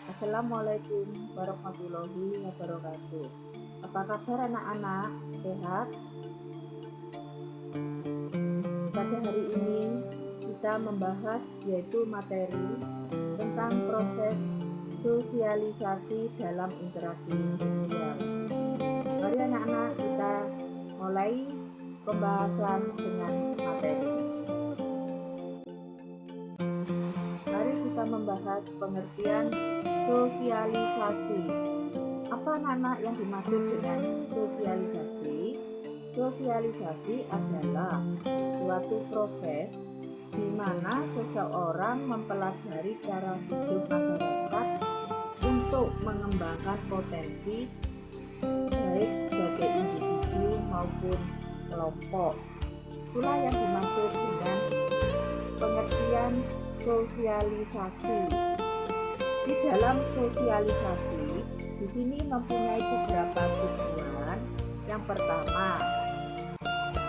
Assalamualaikum warahmatullahi wabarakatuh. Apa kabar anak-anak? Sehat? Pada hari ini kita membahas yaitu materi tentang proses sosialisasi dalam interaksi sosial. Mari anak-anak kita mulai pembahasan dengan materi. Mari kita membahas pengertian sosialisasi. Apa anak-anak yang dimaksud dengan sosialisasi? Sosialisasi adalah suatu proses di mana seseorang mempelajari cara hidup masyarakat untuk mengembangkan potensi baik sebagai individu maupun kelompok. Itulah yang dimaksud dengan pengertian sosialisasi. Di dalam sosialisasi, di sini mempunyai beberapa tujuan. Yang pertama,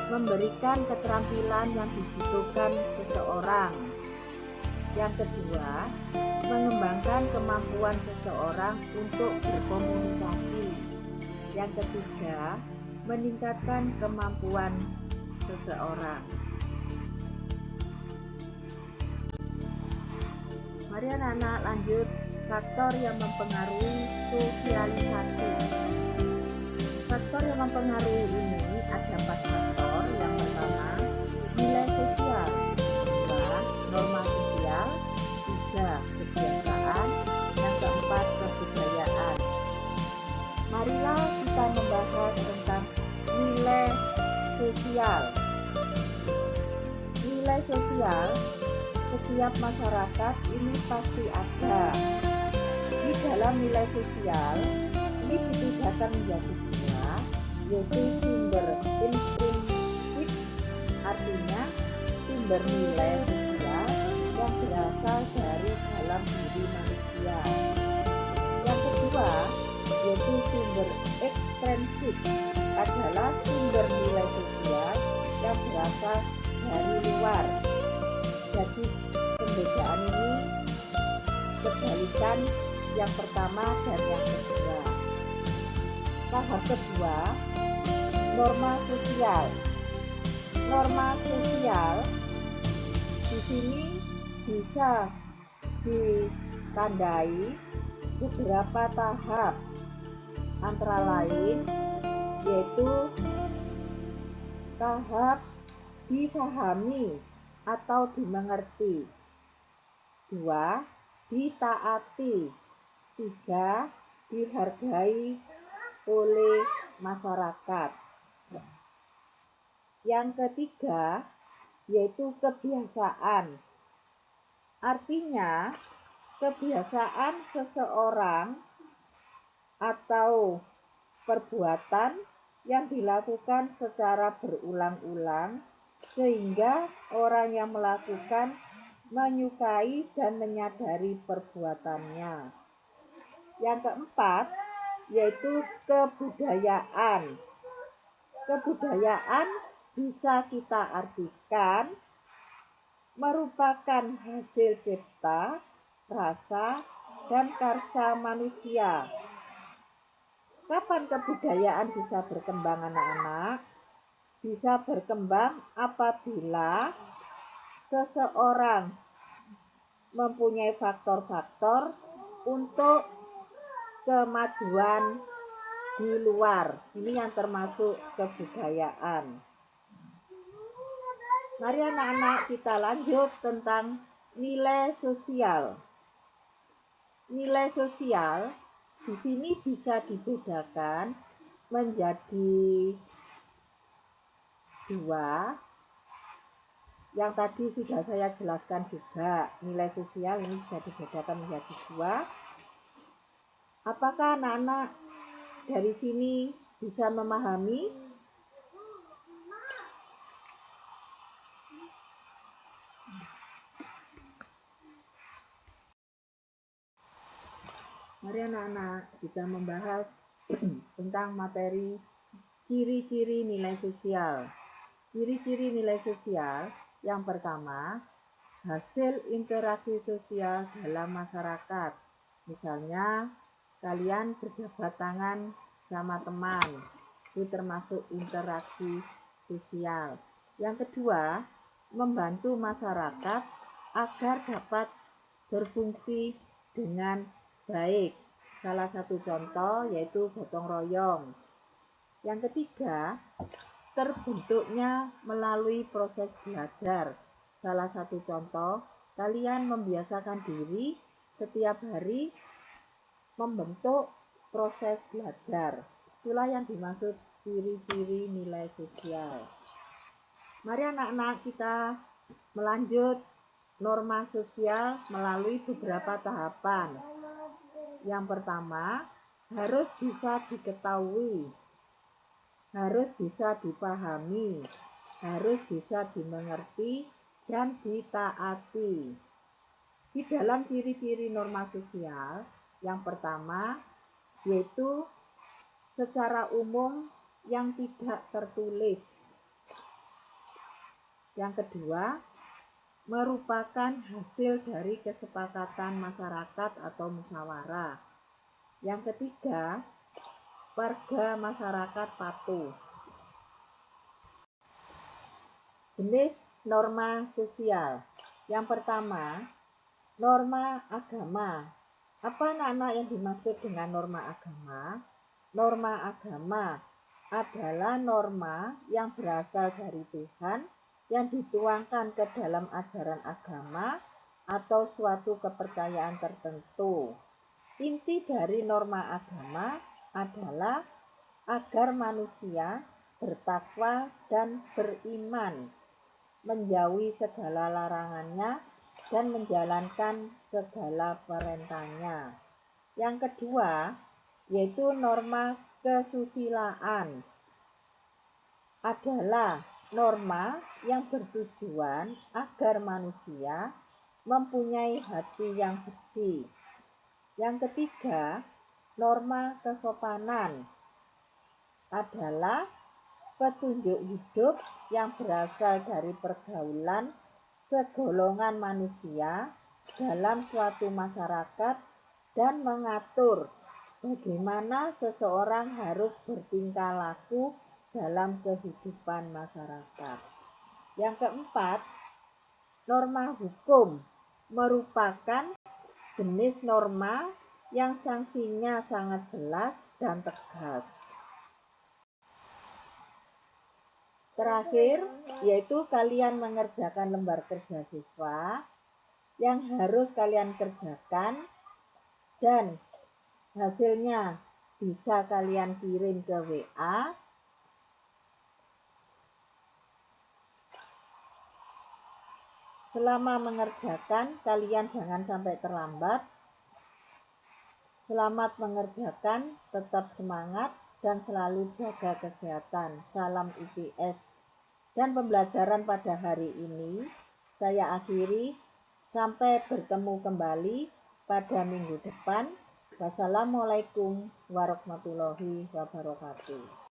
memberikan keterampilan yang dibutuhkan seseorang. Yang kedua, mengembangkan kemampuan seseorang untuk berkomunikasi. Yang ketiga, meningkatkan kemampuan seseorang. Mari anak-anak lanjut faktor yang mempengaruhi sosialisasi. Faktor yang mempengaruhi ini ada 4 faktor. Yang pertama, nilai sosial. 2, norma sosial. 3, kebiasaan. Yang keempat, kebudayaan. Marilah kita membahas tentang nilai sosial. Nilai sosial setiap masyarakat ini pasti ada. Di dalam nilai sosial ini dibedakan menjadi dua, yaitu sumber intrinsik, artinya sumber nilai sosial yang berasal dari dalam diri manusia. Yang kedua, yaitu sumber ekstrinsik, adalah sumber nilai sosial yang berasal dari luar. Jadi pembedaan ini kebalikan yang pertama dan yang kedua. Tahap kedua, norma sosial. Norma sosial di sini bisa ditandai beberapa tahap, antara lain yaitu tahap dipahami atau dimengerti. 2, ditaati. 3, dihargai oleh masyarakat. Yang ketiga yaitu kebiasaan. Artinya kebiasaan seseorang atau perbuatan yang dilakukan secara berulang-ulang sehingga orang yang melakukan menyukai dan menyadari perbuatannya. Yang keempat yaitu kebudayaan. Kebudayaan bisa kita artikan merupakan hasil cipta, rasa, dan karsa manusia. Kapan kebudayaan bisa berkembang anak-anak? Bisa berkembang apabila seseorang mempunyai faktor-faktor untuk kemajuan di luar. Ini yang termasuk kebudayaan. Mari anak-anak kita lanjut tentang nilai sosial. Nilai sosial di sini bisa dibedakan menjadi dua. Yang tadi sudah saya jelaskan juga, nilai sosial ini bisa dibedakan menjadi dua. Apakah anak-anak dari sini bisa memahami? Mari anak-anak kita membahas tentang materi ciri-ciri nilai sosial. Ciri-ciri nilai sosial yang pertama, hasil interaksi sosial dalam masyarakat. Misalnya, kalian berjabat tangan sama teman, itu termasuk interaksi sosial. Yang kedua, membantu masyarakat agar dapat berfungsi dengan baik. Salah satu contoh yaitu gotong royong. Yang ketiga, terbentuknya melalui proses belajar. Salah satu contoh, kalian membiasakan diri setiap hari membentuk proses belajar. Itulah yang dimaksud ciri-ciri nilai sosial. Mari anak-anak kita melanjut norma sosial melalui beberapa tahapan. Yang pertama, harus bisa diketahui, harus bisa dipahami, harus bisa dimengerti, dan ditaati. Di dalam ciri-ciri norma sosial, yang pertama yaitu secara umum yang tidak tertulis. Yang kedua, merupakan hasil dari kesepakatan masyarakat atau musyawarah. Yang ketiga, warga masyarakat patuh. Jenis norma sosial. Yang pertama, norma agama. Apa anak-anak yang dimaksud dengan norma agama? Norma agama adalah norma yang berasal dari Tuhan, yang dituangkan ke dalam ajaran agama atau suatu kepercayaan tertentu. Inti dari norma agama adalah agar manusia bertakwa dan beriman, menjauhi segala larangannya dan menjalankan segala perintahnya. Yang kedua, yaitu norma kesusilaan. Adalah norma yang bertujuan agar manusia mempunyai hati yang bersih. Yang ketiga, norma kesopanan adalah petunjuk hidup yang berasal dari pergaulan segolongan manusia dalam suatu masyarakat dan mengatur bagaimana seseorang harus bertingkah laku dalam kehidupan masyarakat. Yang keempat, norma hukum merupakan jenis norma yang sanksinya sangat jelas dan tegas. Terakhir, yaitu kalian mengerjakan lembar kerja siswa yang harus kalian kerjakan dan hasilnya bisa kalian kirim ke WA. Selama mengerjakan, kalian jangan sampai terlambat. Selamat mengerjakan, tetap semangat, dan selalu jaga kesehatan. Salam IPS. Dan pembelajaran pada hari ini saya akhiri. Sampai bertemu kembali pada minggu depan. Wassalamualaikum warahmatullahi wabarakatuh.